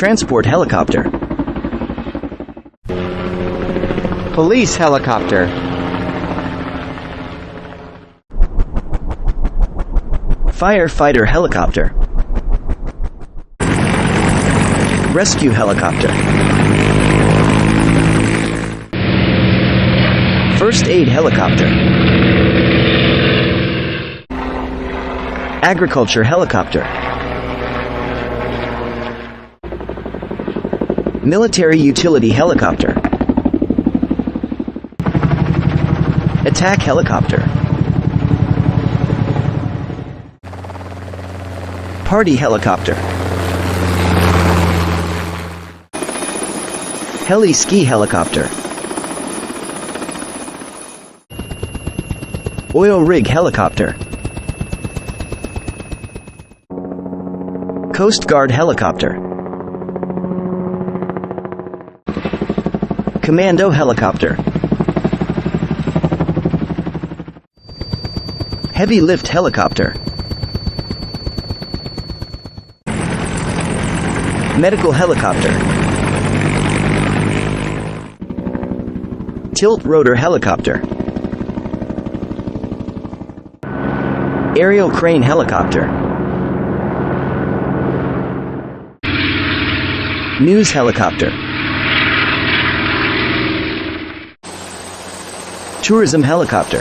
Transport helicopter. Police helicopter. Firefighter helicopter. Rescue helicopter. First aid helicopter. Agriculture helicopter. Military utility helicopter. Attack helicopter. Party helicopter. Heli-ski helicopter. Oil rig helicopter. Coast Guard helicopter. Commando helicopter. Heavy lift helicopter. Medical helicopter. Tilt rotor helicopter. Aerial crane helicopter. News helicopter. Tourism helicopter.